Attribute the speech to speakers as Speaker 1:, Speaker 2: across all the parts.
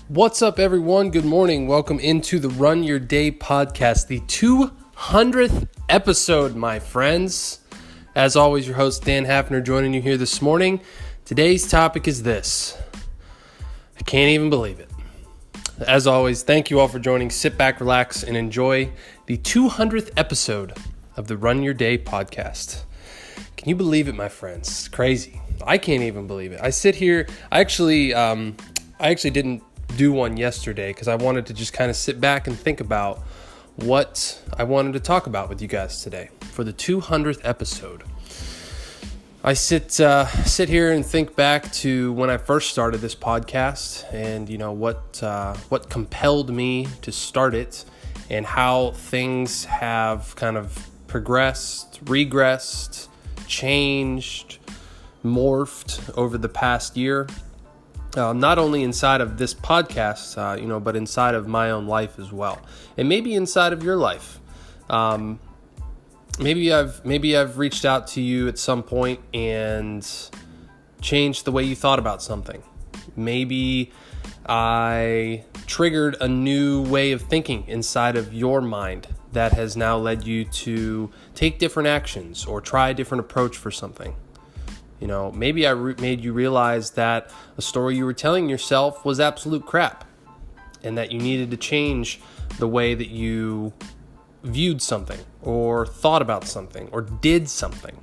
Speaker 1: What's up, everyone? Good morning. Welcome into the Run Your Day podcast, the 200th episode, my friends. As always, your host, Dan Hafner, joining you here this morning. Today's topic is this. I can't even believe it. As always, thank you all for joining. Sit back, relax, and enjoy the 200th episode of the Run Your Day podcast. Can you believe it, my friends? It's crazy. I can't even believe it. I sit here. I actually didn't do one yesterday because I wanted to just kind of sit back and think about what I wanted to talk about with you guys today for the 200th episode. I sit here and think back to when I first started this podcast, and what compelled me to start it, and how things have kind of progressed, regressed, changed, morphed over the past year. Not only inside of this podcast, but inside of my own life as well, and maybe inside of your life. Maybe I've reached out to you at some point and changed the way you thought about something. Maybe I triggered a new way of thinking inside of your mind that has now led you to take different actions or try a different approach for something. Maybe I made you realize that a story you were telling yourself was absolute crap, and that you needed to change the way that you viewed something or thought about something or did something.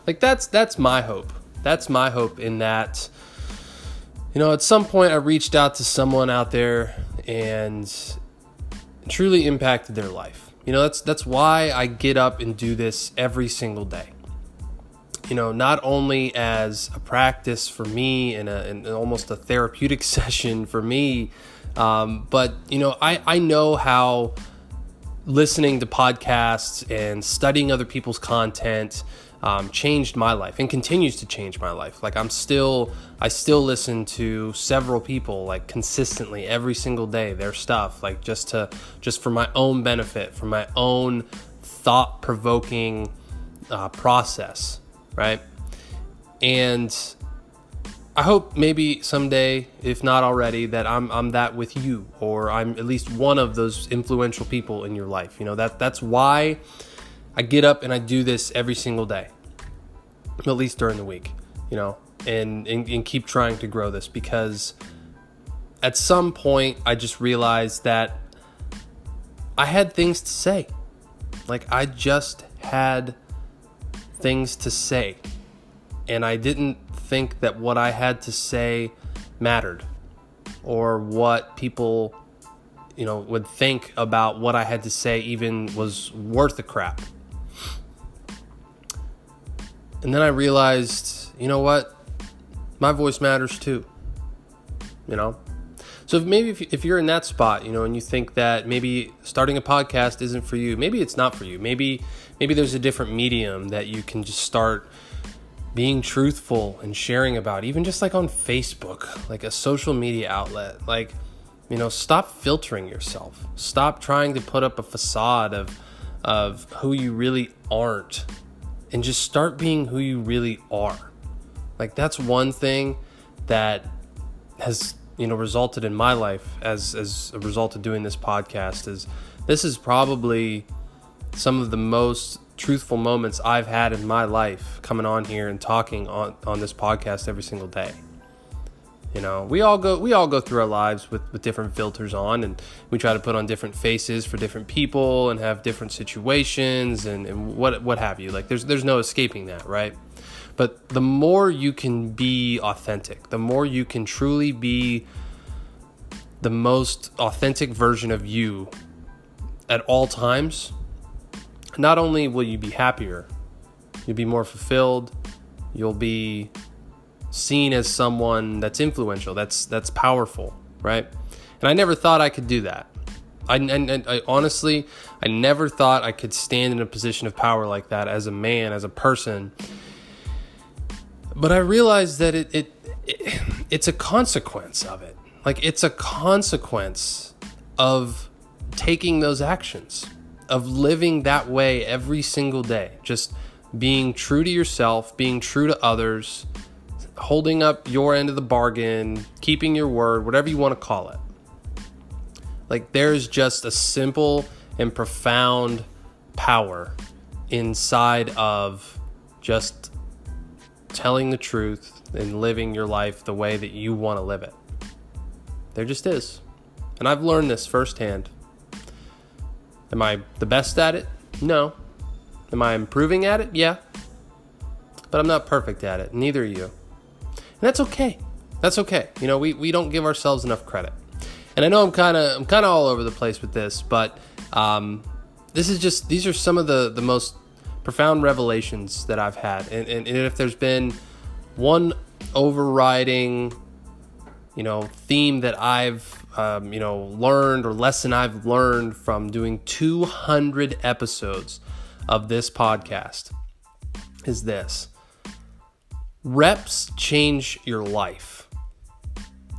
Speaker 1: That's my hope. That's my hope in that, at some point I reached out to someone out there and truly impacted their life. That's why I get up and do this every single day. Not only as a practice for me and almost a therapeutic session for me, but I know how listening to podcasts and studying other people's content changed my life and continues to change my life. I still listen to several people consistently every single day, their stuff, just for my own benefit, for my own thought-provoking process. Right? And I hope maybe someday, if not already, that I'm that with you, or I'm at least one of those influential people in your life. That's why I get up and I do this every single day, at least during the week, and keep trying to grow this, because at some point I just realized that I had things to say. I just had things to say, and I didn't think that what I had to say mattered, or what people would think about what I had to say even was worth a crap. And then I realized, what, my voice matters too. So if you're in that spot, and you think that maybe starting a podcast isn't for you, maybe it's not for you. Maybe there's a different medium that you can just start being truthful and sharing about, even just on Facebook, a social media outlet. Stop filtering yourself. Stop trying to put up a facade of who you really aren't, and just start being who you really are. That's one thing that has resulted in my life as a result of doing this podcast. This is probably some of the most truthful moments I've had in my life, coming on here and talking on this podcast every single day. We all go through our lives with different filters on, and we try to put on different faces for different people and have different situations and what have you. There's no escaping that, right? But the more you can be authentic, the more you can truly be the most authentic version of you at all times, not only will you be happier, you'll be more fulfilled, you'll be seen as someone that's influential, that's powerful, right? And I never thought I could do that. I honestly never thought I could stand in a position of power like that as a man, as a person. But I realized that it's a consequence of it. It's a consequence of taking those actions, of living that way every single day, just being true to yourself, being true to others, holding up your end of the bargain, keeping your word, whatever you want to call it. Like, there's just a simple and profound power inside of just telling the truth and living your life the way that you want to live it. There just is. And I've learned this firsthand. Am I the best at it? No. Am I improving at it? Yeah. But I'm not perfect at it. Neither are you. And that's okay. That's okay. You know, we don't give ourselves enough credit. And I know I'm kind of all over the place with this, but these are some of the most profound revelations that I've had. And if there's been one overriding, theme that I've, learned, or lesson I've learned from doing 200 episodes of this podcast, is this: reps change your life.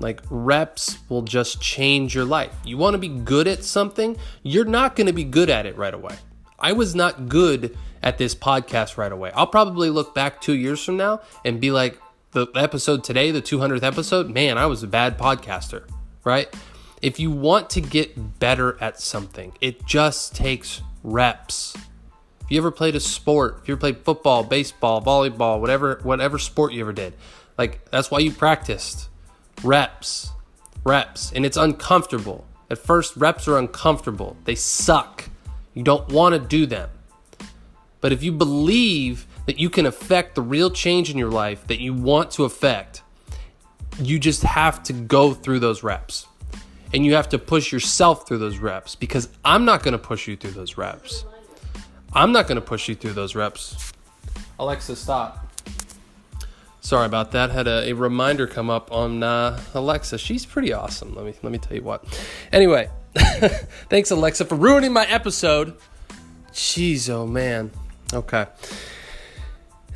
Speaker 1: Like, reps will just change your life. You want to be good at something, you're not going to be good at it right away. I was not good at this podcast right away. I'll probably look back 2 years from now and be like, the episode today, the 200th episode, man, I was a bad podcaster, right? If you want to get better at something, it just takes reps. If you ever played a sport, if you ever played football, baseball, volleyball, whatever sport you ever did, like, that's why you practiced. Reps. And it's uncomfortable. At first, reps are uncomfortable. They suck. You don't want to do them. But if you believe that you can affect the real change in your life that you want to affect, you just have to go through those reps. And you have to push yourself through those reps, because I'm not going to push you through those reps. Alexa, stop. Sorry about that. Had a reminder come up on Alexa. She's pretty awesome. Let me tell you what. Anyway, thanks Alexa for ruining my episode. Jeez, oh man. Okay.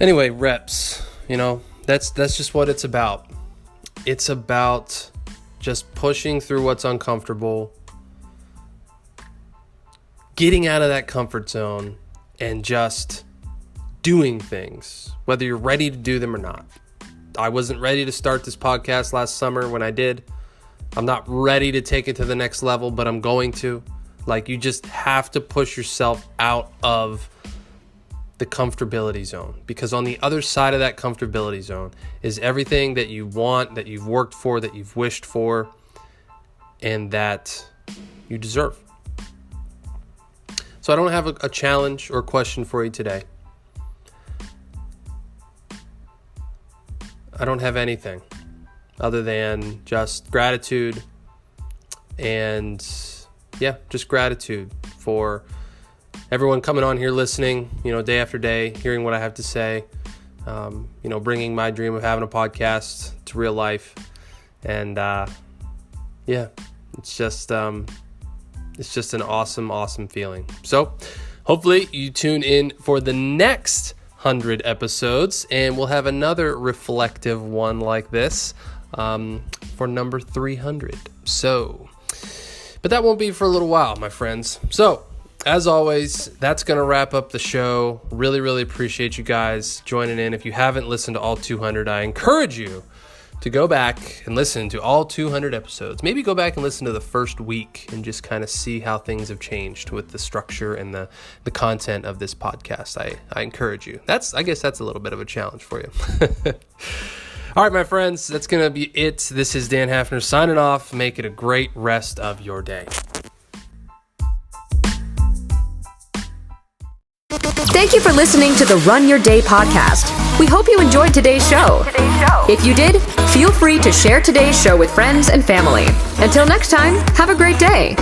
Speaker 1: Anyway, reps. That's just what it's about. It's about just pushing through what's uncomfortable, getting out of that comfort zone, and just doing things, whether you're ready to do them or not. I wasn't ready to start this podcast last summer when I did. I'm not ready to take it to the next level, but I'm going to. Like, you just have to push yourself out of the comfortability zone, because on the other side of that comfortability zone is everything that you want, that you've worked for, that you've wished for, and that you deserve. So I don't have a challenge or question for you today. I don't have anything other than just gratitude, and just gratitude for everyone coming on here listening, day after day, hearing what I have to say, bringing my dream of having a podcast to real life. And it's just an awesome, awesome feeling. So hopefully you tune in for the next 100 episodes, and we'll have another reflective one like this for number 300. But that won't be for a little while, my friends. So, as always, that's going to wrap up the show. Really, really appreciate you guys joining in. If you haven't listened to all 200, I encourage you to go back and listen to all 200 episodes. Maybe go back and listen to the first week and just kind of see how things have changed with the structure and the content of this podcast. I encourage you. I guess that's a little bit of a challenge for you. All right, my friends, that's going to be it. This is Dan Hafner signing off. Make it a great rest of your day.
Speaker 2: Thank you for listening to the Run Your Day podcast. We hope you enjoyed today's show. If you did, feel free to share today's show with friends and family. Until next time, have a great day.